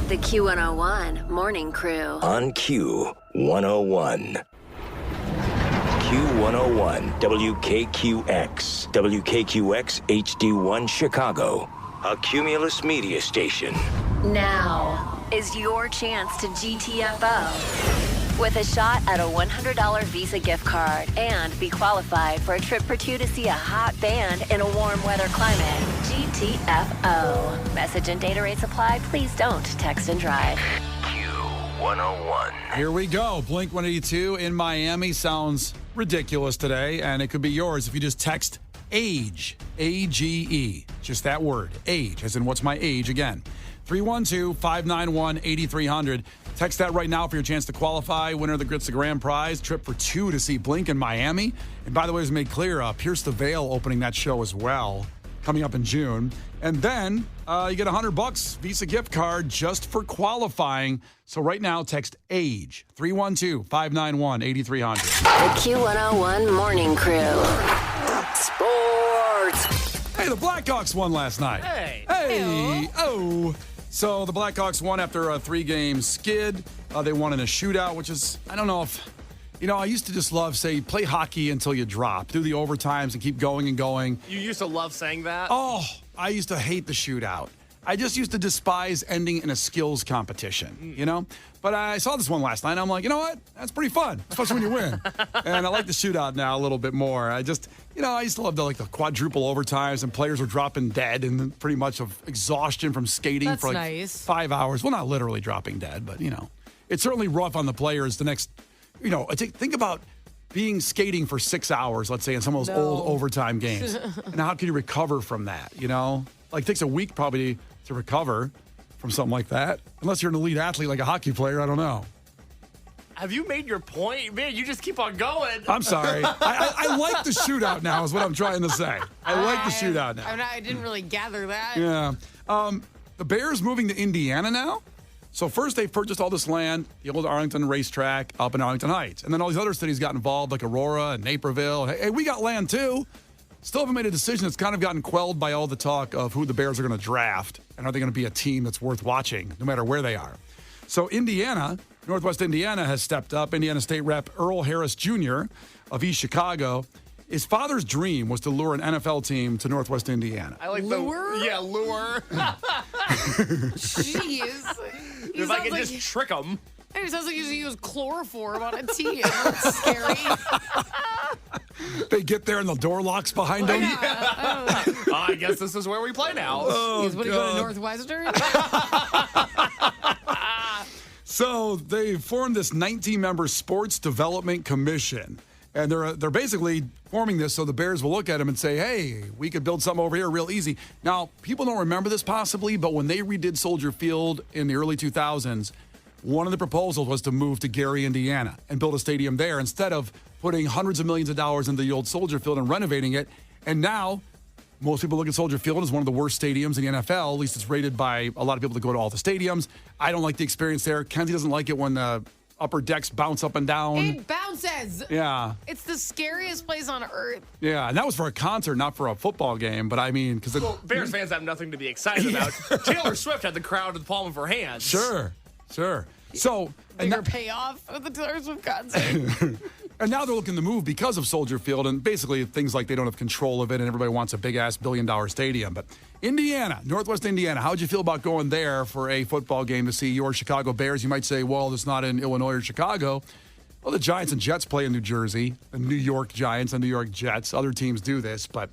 The Q101 Morning Crew. On Q101. Q101 WKQX. WKQX HD1 Chicago. A Cumulus media station. Now is your chance to GTFO. With a shot at a $100 Visa gift card and be qualified for a trip for two to see a hot band in a warm weather climate. GTFO. Message and data rates apply. Please don't text and drive. Q101. Here we go. Blink 182 in Miami sounds ridiculous today, and it could be yours if you just text AGE. A-G-E. Just that word. AGE, as in what's my age again. 312-591-8300. Text that right now for your chance to qualify. Winner of the Grits the Grand Prize. Trip for two to see Blink in Miami. And by the way, it was made clear, Pierce the Veil opening that show as well, coming up in June. And then you get $100 Visa gift card just for qualifying. So right now, text AGE. 312-591-8300. The Q101 Morning Crew. Sports. Hey, the Blackhawks won last night. Hey. Oh. So the Blackhawks won after a 3-game skid. They won in a shootout, which is, I don't know if, I used to just love, say, play hockey until you drop. Do the overtimes and keep going and going. You used to love saying that? Oh, I used to hate the shootout. I just used to despise ending in a skills competition, But I saw this one last night, and I'm like, you know what? That's pretty fun, especially when you win. And I like the shootout now a little bit more. I just, I used to love the quadruple overtimes, and players were dropping dead and pretty much of exhaustion from skating That's for nice. 5 hours. Well, not literally dropping dead, but, it's certainly rough on the players the next, think about being skating for 6 hours, let's say, in some of those old overtime games. And how can you recover from that, Like, it takes a week probably to recover from something like that. Unless you're an elite athlete like a hockey player, I don't know. Have you made your point? Man, you just keep on going. I'm sorry. I like the shootout now is what I'm trying to say. I like the shootout now. I didn't really gather that. Yeah. The Bears moving to Indiana now? So first they purchased all this land, the old Arlington racetrack up in Arlington Heights. And then all these other cities got involved, like Aurora and Naperville. Hey, we got land too. Still haven't made a decision. It's kind of gotten quelled by all the talk of who the Bears are going to draft. And are they going to be a team that's worth watching, no matter where they are? So Indiana, Northwest Indiana, has stepped up. Indiana State Rep Earl Harris Jr. of East Chicago. His father's dream was to lure an NFL team to Northwest Indiana. I like Lure? Lure. Jeez. If I could just trick them. It sounds like you use chloroform on a team. That's scary. They get there and the door locks behind them. I guess this is where we play now. He's going to go to Northwestern? So they formed this 19-member sports development commission. And they're basically forming this so the Bears will look at them and say, hey, we could build something over here real easy. Now, people don't remember this possibly, but when they redid Soldier Field in the early 2000s, one of the proposals was to move to Gary, Indiana, and build a stadium there instead of putting hundreds of millions of dollars into the old Soldier Field and renovating it. And now, most people look at Soldier Field as one of the worst stadiums in the NFL. At least it's rated by a lot of people that go to all the stadiums. I don't like the experience there. Kenzie doesn't like it when the upper decks bounce up and down. It bounces. Yeah. It's the scariest place on earth. Yeah, and that was for a concert, not for a football game. But I mean, because Bears fans have nothing to be excited about. Taylor Swift had the crowd in the palm of her hands. Sure. So, Bigger payoff with the Taylor Swift concert. and now they're looking to move because of Soldier Field, and basically things like they don't have control of it, and everybody wants a big-ass billion-dollar stadium. But Indiana, Northwest Indiana, how would you feel about going there for a football game to see your Chicago Bears? You might say, well, it's not in Illinois or Chicago. Well, the Giants and Jets play in New Jersey, the New York Giants and New York Jets. Other teams do this, but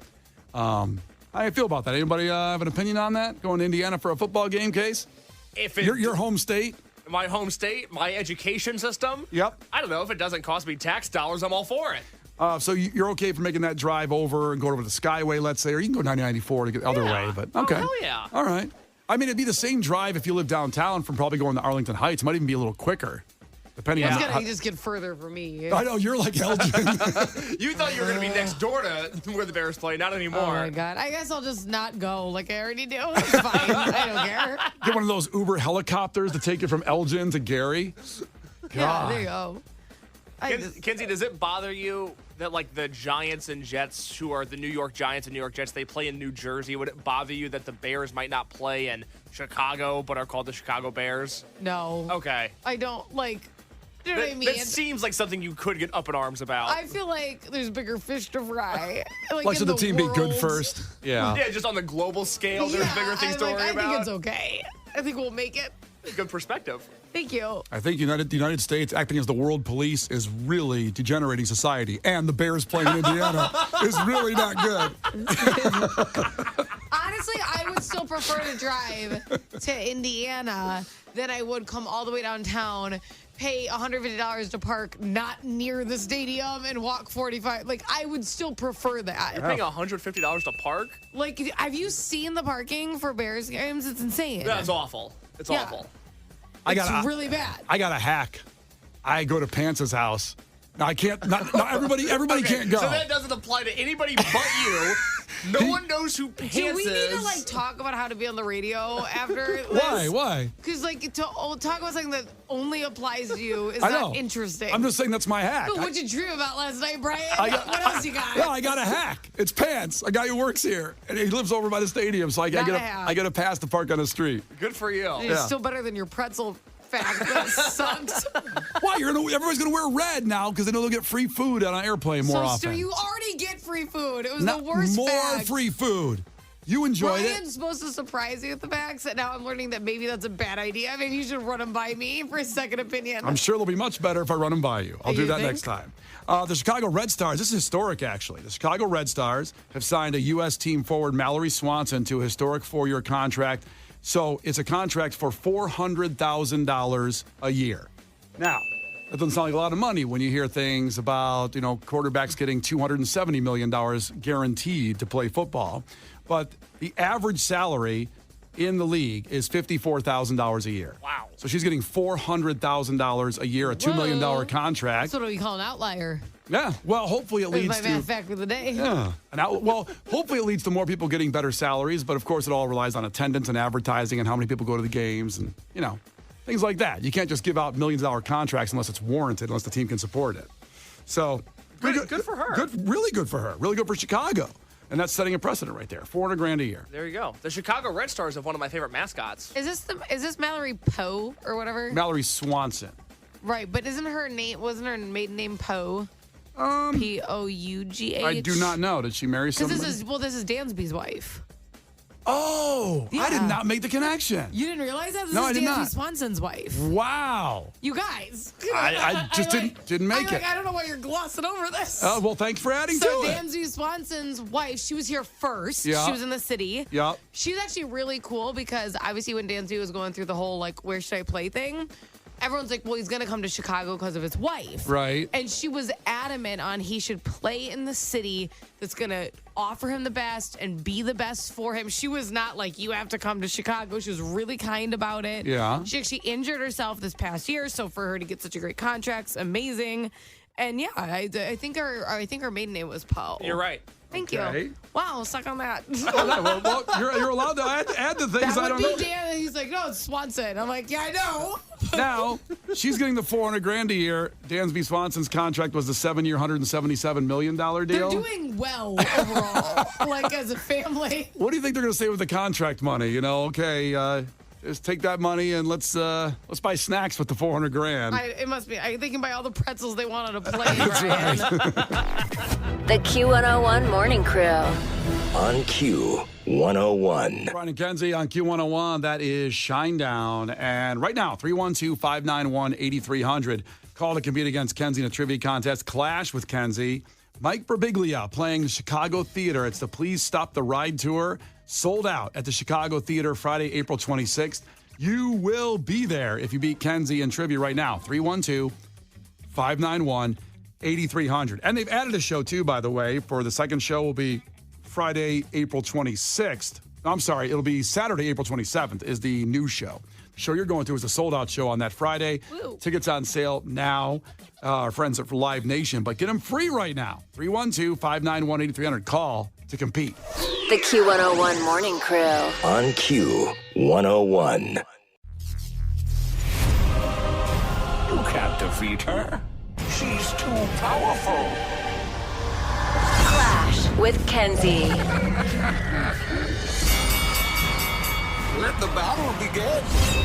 how do you feel about that? Anybody have an opinion on that? Going to Indiana for a football game, Case? If it, your home state? My home state, my education system? Yep. I don't know. If it doesn't cost me tax dollars, I'm all for it. So you're okay for making that drive over and go over to the Skyway, let's say, or you can go 9094 to get the other way, but okay. Oh, hell yeah. All right. I mean, it'd be the same drive if you live downtown from probably going to Arlington Heights. It might even be a little quicker, depending on You just get further from me. I know, you're like Elgin. You thought you were going to be next door to where the Bears play. Not anymore. Oh, my God. I guess I'll just not go like I already do. It's fine. I don't care. Get one of those Uber helicopters to take you from Elgin to Gary. Yeah, there you go. Kinsey, does it bother you that, like, the Giants and Jets, who are the New York Giants and New York Jets, they play in New Jersey? Would it bother you that the Bears might not play in Chicago but are called the Chicago Bears? No. Okay. I don't, like, you know what I mean? That seems like something you could get up in arms about. I feel like there's bigger fish to fry. Like should the team be good first? Yeah. Yeah, just on the global scale, there's bigger things to worry about. I think it's okay. I think we'll make it. Good perspective. Thank you. I think the United States acting as the world police is really degenerating society, and the Bears playing in Indiana is really not good. Honestly, I would still prefer to drive to Indiana than I would come all the way downtown, pay $150 to park not near the stadium, and walk 45. Like, I would still prefer that. You're paying $150 to park? Like, have you seen the parking for Bears games? It's insane. That's awful. It's awful. It's really bad. I got a hack. I go to Pants's house. Now I can't. Not everybody Okay, can't go. So that doesn't apply to anybody but you. No one knows who Pants Do we need is. to, like, talk about how to be on the radio after this? Why? Because, like, to talk about something that only applies to you is I know. not interesting. I'm just saying that's my hack. But what'd you dream about last night, Brian? What else you got? Yeah, I got a hack. It's Pants, a guy who works here, and he lives over by the stadium, so I get a pass to park on the street. Good for you. It's still better than your pretzel fact that sucks. Why? Everybody's gonna wear red now because they know they'll get free food on an airplane more often. So you already get free food. It was the worst more fact. free food. You enjoyed Brian's it. supposed to surprise you with the facts, and now I'm learning that maybe that's a bad idea. Maybe you should run them by me for a second opinion. I'm sure they'll be much better if I run them by you. I'll do that next time. The Chicago Red Stars, this is historic actually. The Chicago Red Stars have signed a U.S. team forward, Mallory Swanson, to a historic 4-year contract. So it's a contract for $400,000 a year. Now, that doesn't sound like a lot of money when you hear things about, quarterbacks getting $270 million guaranteed to play football. But the average salary in the league is $54,000 a year. Wow. So she's getting $400,000 a year, a $2 million contract. That's what we call an outlier. Yeah. Well, hopefully it That's leads my to... math fact of the day. Yeah. Hopefully it leads to more people getting better salaries, but of course it all relies on attendance and advertising and how many people go to the games and, things like that. You can't just give out millions-dollar contracts unless it's warranted, unless the team can support it. So... Good for her. Really good for her. Really good for Chicago. And that's setting a precedent right there. $400,000 a year. There you go. The Chicago Red Stars have one of my favorite mascots. Is this Mallory Poe or whatever? Mallory Swanson. Right, but wasn't her maiden name Poe? Pough? I do not know. Did she marry somebody? Because this is Dansby's wife. Oh, Yeah. I did not make the connection. You didn't realize that? This No, is I did Dansby not. Swanson's wife. Wow. You guys. I just didn't make it. I don't know why you're glossing over this. Well, thanks for adding So to it. Dansby Swanson's wife, she was here first. Yeah. She was in the city. Yep. She's actually really cool because obviously when Dansby was going through the whole, like, where should I play thing, everyone's like, well, he's going to come to Chicago because of his wife. Right. And she was adamant on he should play in the city that's going to offer him the best and be the best for him. She was not like, you have to come to Chicago. She was really kind about it. Yeah. She actually injured herself this past year, so for her to get such a great contract's amazing. And yeah, I think her maiden name was Poe. You're right. Thank Okay. you. Wow, suck on that. Well, you're allowed to add the things That I would don't be know. Dan. He's like, no, it's Swanson. I'm like, yeah, I know. Now, she's getting the $400,000 a year. Dansby Swanson's contract was the 7-year, $177 million deal. They're doing well overall, like as a family. What do you think they're going to say with the contract money? Just take that money and let's buy snacks with the $400,000. It must be. I think they can buy all the pretzels they want on a plane. Brian. The Q101 Morning Crew. On Q101. Brian and Kenzie on Q101. That is Shinedown. And right now, 312-591-8300. Call to compete against Kenzie in a trivia contest. Clash with Kenzie. Mike Birbiglia playing the Chicago Theater. It's the Please Stop the Ride tour. Sold out at the Chicago Theater Friday, April 26th. You will be there if you beat Kenzie in trivia right now. 312-591-8300. And they've added a show, too, by the way. For the second show will be Friday, April 26th. I'm sorry, it'll be Saturday, April 27th is the new show. The show you're going to is a sold-out show on that Friday. Woo. Tickets on sale now. Our friends at Live Nation, but get them free right now. 312-591-8300. Call to compete. The Q101 Morning Crew. On Q101. You can't defeat her. She's too powerful. Clash with Kenzie. Let the battle begin.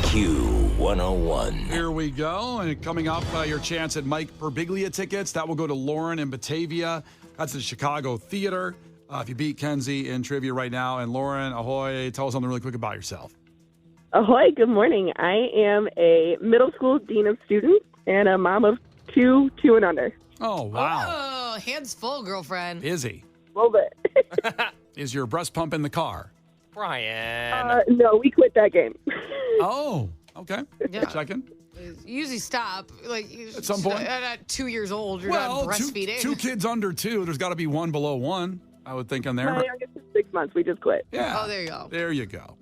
Q101. Here we go. And coming up, your chance at Mike Birbiglia tickets. That will go to Lauren in Batavia. That's the Chicago Theater. If you beat Kenzie in trivia right now. And Lauren, ahoy, tell us something really quick about yourself. Ahoy, good morning. I am a middle school dean of students and a mom of two and under. Oh, wow. Oh, hands full, girlfriend. Is he? A little bit. Is your breast pump in the car? Brian. No, we quit that game. Oh, okay. Yeah. Checking. You usually stop. Like At some point. At 2 years old, you're Well, done breastfeeding. two kids under 2. There's got to be one below 1, I would think, on there. My youngest is 6 months. We just quit. Yeah. Oh, there you go. There you go.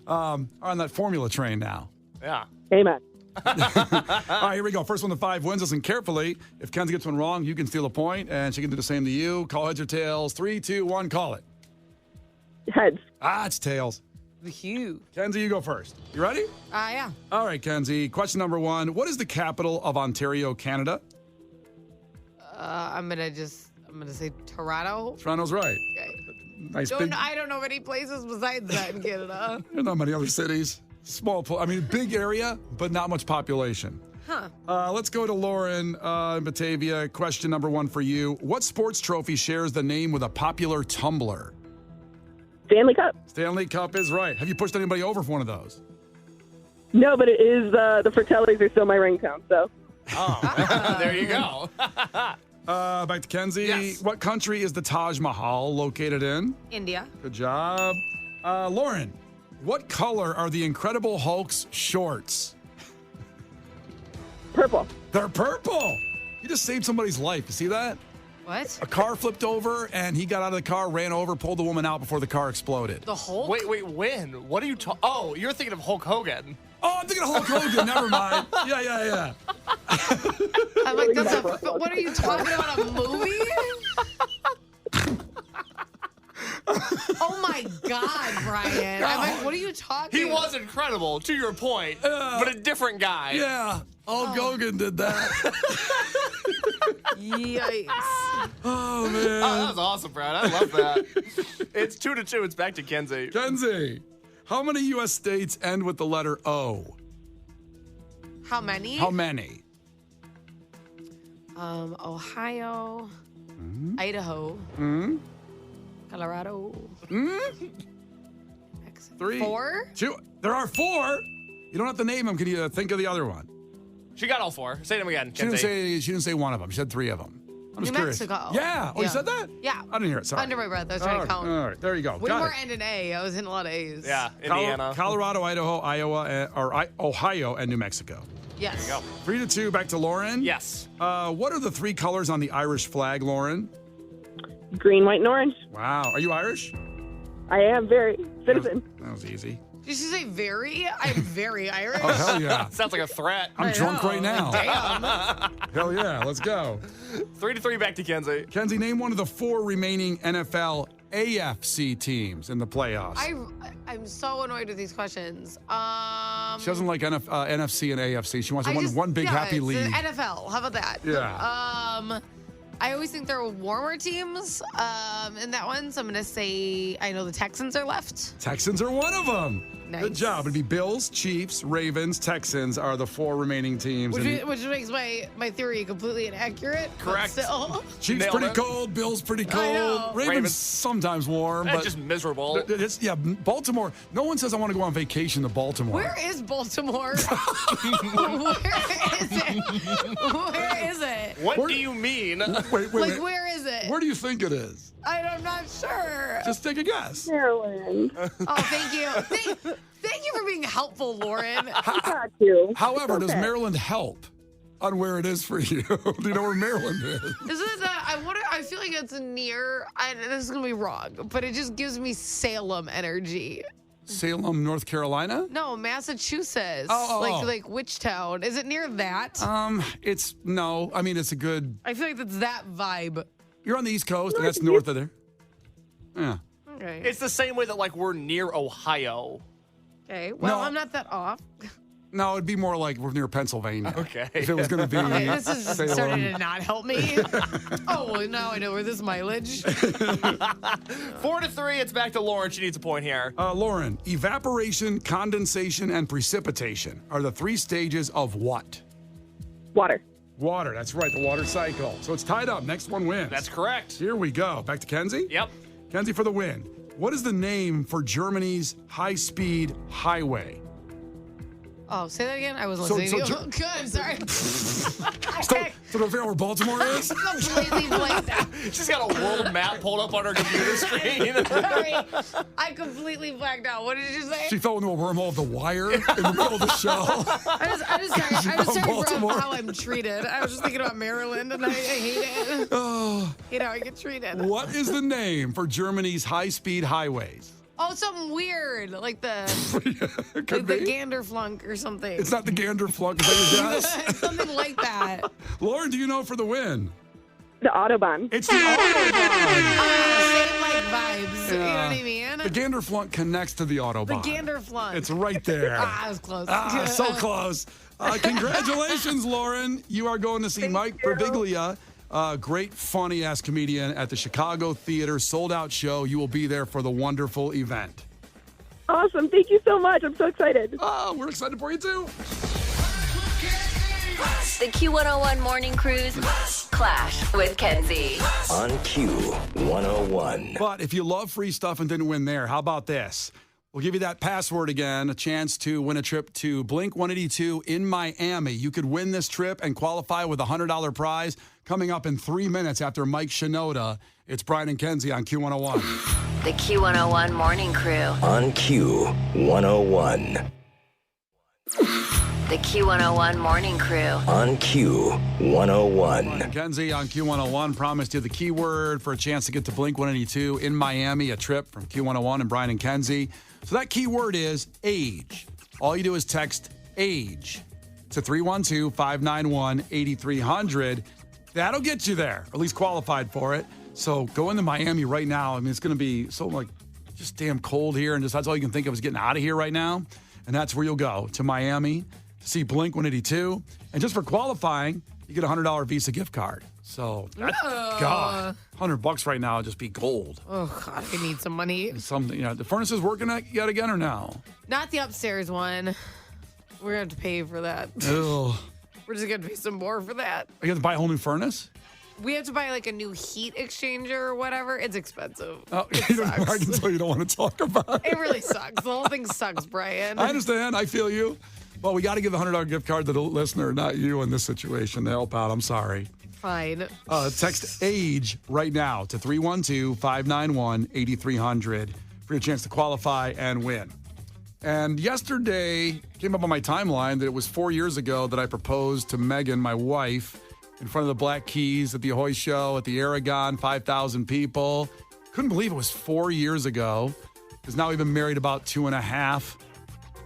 On that formula train now. Yeah. Amen. All right, here we go. First one to 5 wins. Listen carefully. If Kenzie gets one wrong, you can steal a point, and she can do the same to you. Call heads or tails. 3, 2, 1, call it. Heads. It's tails. The hue. Kenzie, you go first. You ready? Yeah. All right, Kenzie. Question number 1. What is the capital of Ontario, Canada? I'm gonna say Toronto. Toronto's right. Okay. Nice big. I don't know any places besides that in Canada. There's not many other cities. Big area, but not much population. Huh. Let's go to Lauren in Batavia. Question number 1 for you. What sports trophy shares the name with a popular tumbler? Stanley Cup. Stanley Cup is right. Have you pushed anybody over for one of those? No, but it is, the Fratellis are still my ringtone, so. Oh, there you go. Back to Kenzie. Yes. What country is the Taj Mahal located in? India. Good job. Lauren, what color are the Incredible Hulk's shorts? Purple. They're purple. You just saved somebody's life. You see that? What? A car flipped over, and he got out of the car, ran over, pulled the woman out before the car exploded. The Hulk? Wait, when? What are you talking? Oh, you're thinking of Hulk Hogan. Oh, I'm thinking of Hulk Hogan. Never mind. Yeah. I'm like, what are you talking about? A movie? Oh my God, Brian. I'm like, what are you talking He about? was incredible, to your point, but a different guy. Yeah. Hulk Hogan did that. Yikes. Oh, man. Oh, that was awesome, Brad. I love that. It's 2-2. It's back to Kenzie. Kenzie, how many U.S. states end with the letter O? How many? How many? Ohio, Idaho, Colorado. Mexico. 3, 4? 2. There are 4. You don't have to name them. Can you think of the other one? She got all 4. Say them again, She didn't say one of them. She said 3 of them. I'm just New curious. Mexico. Yeah. Oh, you Yeah. said that? Yeah. I didn't hear it. Sorry. Under my breath. I was trying to count. All right. There you go. Way Got more it. end and A. I was hitting a lot of A's. Yeah, Indiana. Colorado, Idaho, Iowa, Ohio, and New Mexico. Yes. There you 3-2. Back to Lauren. Yes. What are the 3 colors on the Irish flag, Lauren? Green, white, and orange. Wow. Are you Irish? I am very citizen. That was easy. Did you say very? I'm very Irish. Oh, hell yeah. Sounds like a threat. I'm drunk right now. Damn. Hell yeah. Let's go. 3-3 back to Kenzie. Kenzie, name one of the 4 remaining NFL AFC teams in the playoffs. I'm so annoyed with these questions. She doesn't like NFC and AFC. She wants one big happy it's league. the NFL. How about that? Yeah. I always think there are warmer teams in that one, so I'm gonna say I know the Texans are left. Texans are one of them. Nice. Good job. It'd be Bills, Chiefs, Ravens, Texans are the 4 remaining teams. Which makes my theory completely inaccurate. but Correct. Still. Chiefs Nailed pretty it. cold, Bills pretty I cold. know. Ravens sometimes warm, That's but just miserable. Baltimore. No one says I want to go on vacation to Baltimore. Where is Baltimore? Where is it? Where is it? What do you mean? Wait. Like, where is it? Where do you think it is? I'm not sure. Just take a guess. Maryland. Oh, thank you. Thank you for being helpful, Lauren. Got you. However, does Okay. Maryland help on where it is for you? Do you know where Maryland is? Isn't it I feel like it's near, this is going to be wrong, but it just gives me Salem energy. Salem, North Carolina? No, Massachusetts. Oh. Like which town? Is it near that? It's no. I mean, it's a good. I feel like that's that vibe. You're on the East Coast, and that's north of there. Yeah. Okay. It's the same way that, like, we're near Ohio. Okay. Well, No. I'm not that off. No, it'd be more like we're near Pennsylvania. Okay. If it was going to be Okay, this is Salem. starting to not help me. Oh, well, now I know where this mileage. 4-3. It's back to Lauren. She needs a point here. Lauren, evaporation, condensation, and precipitation are the 3 stages of what? Water. Water. That's right, the water cycle. So it's tied up. Next one wins. That's correct. Here we go. Back to Kenzie? Yep. Kenzie for the win. What is the name for Germany's high-speed highway? Oh, say that again? I was So- listening so to you. Good, sorry. So to figure out where Baltimore is? Completely blanked out. She's got a world map pulled up on her computer screen. Sorry. I completely blacked out. What did you say? She fell into a wormhole of the wire in the middle of the show. I was sorry Baltimore. for how I'm treated. I was just thinking about Maryland, and I hate it. Oh, Hate how I get treated. what is the name for Germany's high-speed highways? Oh, something weird, like the It could the be. Ganderflunk or something. It's not the gander flunk. Is that your guess? Something like that. Lauren, do you know for the win? The Autobahn. It's the Autobahn. Same like vibes. You know what I mean? The gander flunk connects to the The Autobahn. Ganderflunk. It's right there. Ah, I was close. So close. Congratulations, Lauren. You are going to see Mike Birbiglia, great, funny-ass comedian at the Chicago Theater, sold-out show. You will be there for the wonderful event. Awesome. Thank you so much. I'm so excited. Oh, we're excited for you, too. The Q101 Morning Crew's Clash with Kenzie. On Q101. But if you love free stuff and didn't win there, how about this? We'll give you that password again, a chance to win a trip to Blink 182 in Miami. You could win this trip and qualify with a $100 prize coming up in 3 minutes after Mike Shinoda. It's Brian and Kenzie on Q101. The Q101 Morning Crew. On Q101. The Q101 Morning Crew. On Q101. Kenzie on Q101 promised you the keyword for a chance to get to Blink 182 in Miami, a trip from Q101 and Brian and Kenzie. So that keyword is age. All you do is text age to 312-591-8300. That'll get you there, or at least qualified for it. So go into Miami right now. I mean, it's going to be so just damn cold here, and that's all you can think of is getting out of here right now. And that's where you'll go, to Miami, to see Blink 182. And just for qualifying, you get a $100 Visa gift card. So, God, $100 right now would just be gold. Oh, God, I need some money. Something, the furnace is working yet again or no? Not the upstairs one. We're going to have to pay for that. Ugh. We're just going to pay some more for that. You have to buy a whole new furnace? We have to buy like a new heat exchanger or whatever. It's expensive. Oh, It I can sucks. tell you don't want to talk about it. It really sucks. The whole thing sucks, Brian. I understand. I feel you. Well, we got to give the $100 gift card to the listener, not you in this situation to help out. I'm sorry. Fine. Text AGE right now to 312-591-8300 for your chance to qualify and win. And yesterday came up on my timeline that it was 4 years ago that I proposed to Megan, my wife, in front of the Black Keys at the Ahoy Show at the Aragon, 5,000 people. Couldn't believe it was 4 years ago, because now we've been married about 2.5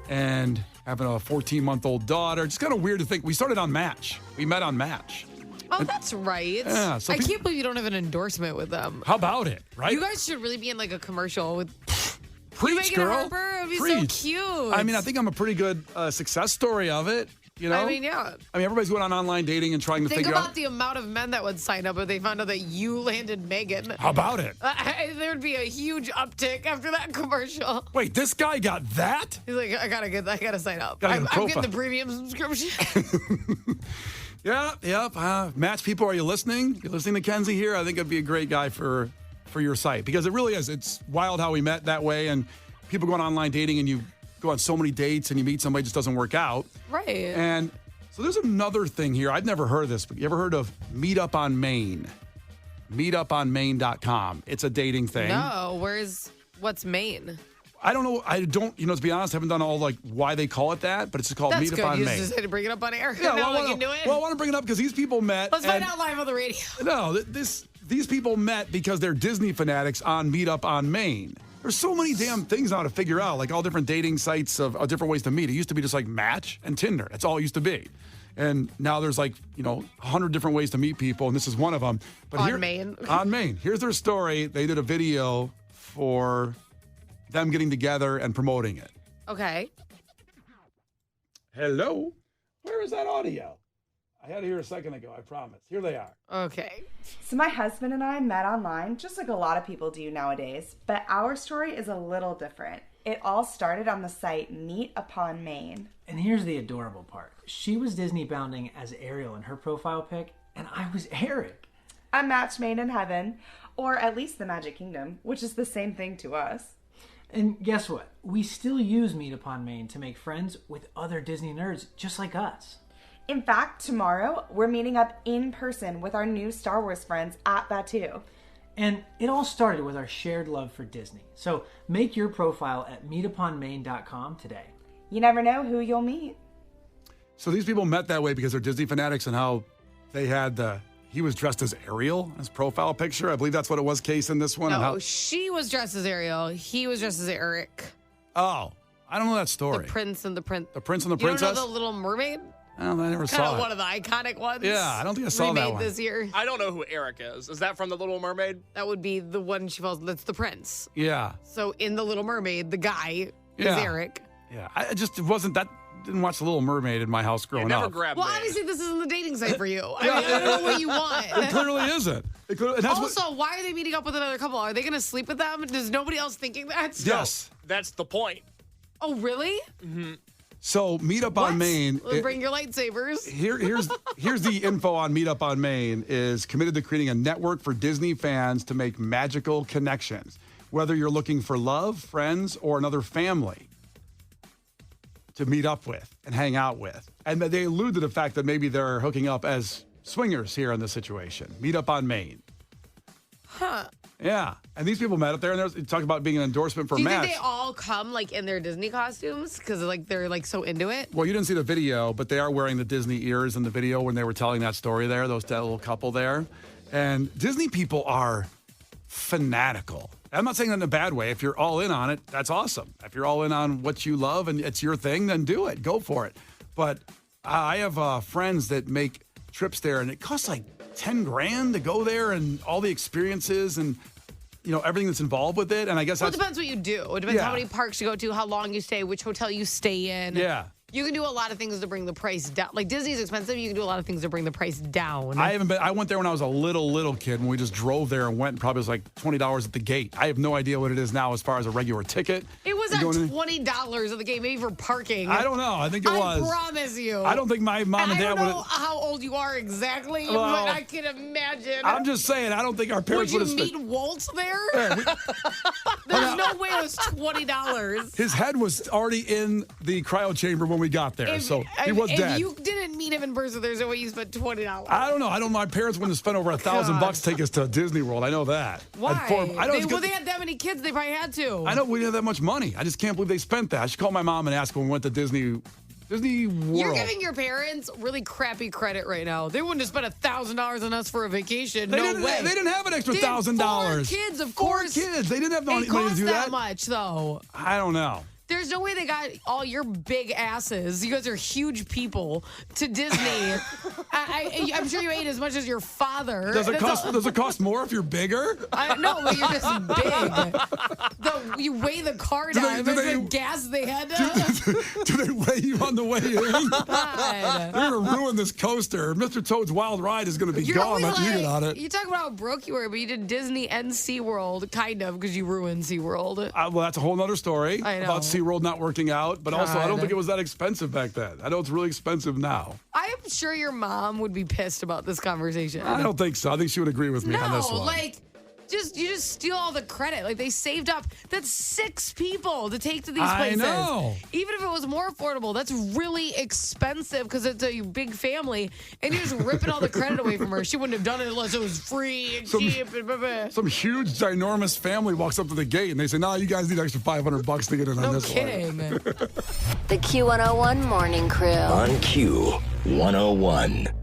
and having a 14-month-old daughter. Just kind of weird to think. We started on Match. We met on Match. Oh, that's right. Yeah, so I can't believe you don't have an endorsement with them. How about it, right? You guys should really be in like a commercial with Preach, Megan girl. Harper. It'd be Preach. so cute. I mean, I think I'm a pretty good success story of it. You know? I mean, yeah. I mean, everybody's going on online dating and trying to Think figure about out. the amount of men that would sign up if they found out that you landed Megan. How about it? There'd be a huge uptick after that commercial. Wait, this guy got that? He's like, I gotta sign up. Gotta get a I'm getting profile. the premium subscription. Yep. Match people, are you listening? You listening to Kenzie here? I think it'd be a great guy for your site, because it really is. It's wild how we met that way, and people going online dating and you go on so many dates and you meet somebody, it just doesn't work out. Right. And so there's another thing here. I've never heard of this, but you ever heard of Meetup on Maine? Meetuponmaine.com. It's a dating thing. No, what's Maine? I don't know. To be honest, I haven't done all why they call it that, but it's just called That's Meetup good. on You Maine. just had to bring it up on air. Yeah, now well, I can do it. Well, I want to bring it up because these people met. Let's find out live on the radio. No, these people met because they're Disney fanatics on Meetup on Maine. There's so many damn things now to figure out, like all different dating sites of different ways to meet. It used to be just like Match and Tinder. That's all it used to be. And now there's 100 different ways to meet people, and this is one of them. But On Maine. On Maine. Here's their story. They did a video for them getting together and promoting it. Okay. Hello? Where is that audio? I had it here a second ago, I promise. Here they are. Okay. So my husband and I met online, just like a lot of people do nowadays, but our story is a little different. It all started on the site Meet Upon Maine. And here's the adorable part. She was Disney bounding as Ariel in her profile pic, and I was Eric. A match made in heaven, or at least the Magic Kingdom, which is the same thing to us. And guess what? We still use Meet Upon Maine to make friends with other Disney nerds just like us. In fact, tomorrow, we're meeting up in person with our new Star Wars friends at Batuu. And it all started with our shared love for Disney. So make your profile at meetuponmaine.com today. You never know who you'll meet. So these people met that way because they're Disney fanatics and how they had he was dressed as Ariel in his profile picture. I believe that's what it was, Case, in this one. No, and how, she was dressed as Ariel. He was dressed as Eric. oh, I don't know that story. The Prince and the Prince. The Prince and the You Princess? don't know the Little Mermaid? I never Kind saw of it. one of the iconic ones. Yeah, I don't think I saw that remade one. this year. I don't know who Eric is. Is that from The Little Mermaid? That would be the one she falls. That's the Prince. Yeah. So in the Little Mermaid, the guy Yeah. is Eric. Yeah. I just wasn't that. Didn't watch The Little Mermaid in my house growing Never up. grabbed Well, me. obviously, this isn't the dating site for you. I mean, I don't know what you want. It clearly isn't. And that's Also, why are they meeting up with another couple? Are they going to sleep with them? Is nobody else thinking that? yes. That's the point. Oh, really? So Meet Up on Maine. Well, bring your lightsabers. Here's the info on Meet Up on Maine is committed to creating a network for Disney fans to make magical connections. Whether you're looking for love, friends, or another family to meet up with and hang out with. And they allude to the fact that maybe they're hooking up as swingers here in this situation. Meet Up on Maine. Huh. Yeah. And these people met up there and they talk about being an endorsement for Do you match. think they all come like in their Disney costumes because they're like so into it? Well, you didn't see the video, but they are wearing the Disney ears in the video when they were telling that story there, that little couple there. And Disney people are fanatical. I'm not saying that in a bad way. If you're all in on it, that's awesome. If you're all in on what you love and it's your thing, then do it. Go for it. But I have friends that make trips there, and it costs like 10 grand to go there and all the experiences and everything that's involved with it. And I guess Well, it that's depends what you do. It depends Yeah. how many parks you go to, how long you stay, which hotel you stay in. yeah. You can do a lot of things to bring the price down. Like Disney's expensive. You can do a lot of things to bring the price down. I haven't been. I went there when I was a little kid, and we just drove there and went. And probably was like $20 at the gate. I have no idea what it is now as far as a regular ticket. It was You at going in- $20 at the gate, maybe for parking. I don't know. I think it was. I promise you. I don't think my mom and I dad don't would. know how old you are exactly, Well, but I can imagine. I'm just saying. I don't think our Would parents you would have meet spent. Waltz there? Yeah, There's no way it was $20. his head was already in the cryo chamber when we got there, so he was if dead. you didn't meet him in person, there's no way you spent $20. I don't know. I don't. My parents wouldn't have spent over $1,000 to take us to Disney World. I know that. Why? I know. it's Well, good- they had that many kids. They probably had to. I know we didn't have that much money. I just can't believe they spent that. I should call my mom and ask when we went to Disney World. You're giving your parents really crappy credit right now. They wouldn't have spent $1,000 on us for a vacation. They No didn't, way. They didn't have an extra They had $1,000. 4 kids, of Four course. kids. They didn't have money It to cost do that that. much, though. I don't know. There's no way they got all your big asses. You guys are huge people to Disney. I'm sure you ate as much as your father. Does it cost more if you're bigger? No, but you're just big. You weigh the car Do down. they- do Imagine they- the gas they had to. Do they weigh you on the way in? God. They're going to ruin this coaster. Mr. Toad's Wild Ride is going to be You're gone always after you get on it. You talk about how broke you were, but you did Disney and SeaWorld, kind of, because you ruined SeaWorld. Well, that's a whole other story I know. about SeaWorld not working out. But also, I don't God. think it was that expensive back then. I know it's really expensive now. I am sure your mom would be pissed about this conversation. I don't think so. I think she would agree with me on this No, one. like, you just steal all the credit. Like, they saved up. That's 6 people to take to these I places. know. Even if it was more affordable, that's really expensive because it's a big family, and you're just ripping all the credit away from her. She wouldn't have done it unless it was free and cheap and blah, blah. Some huge, ginormous family walks up to the gate and they say, "No, you guys need extra $500 to get in on No this kidding. The Q101 Morning Crew. On Q101.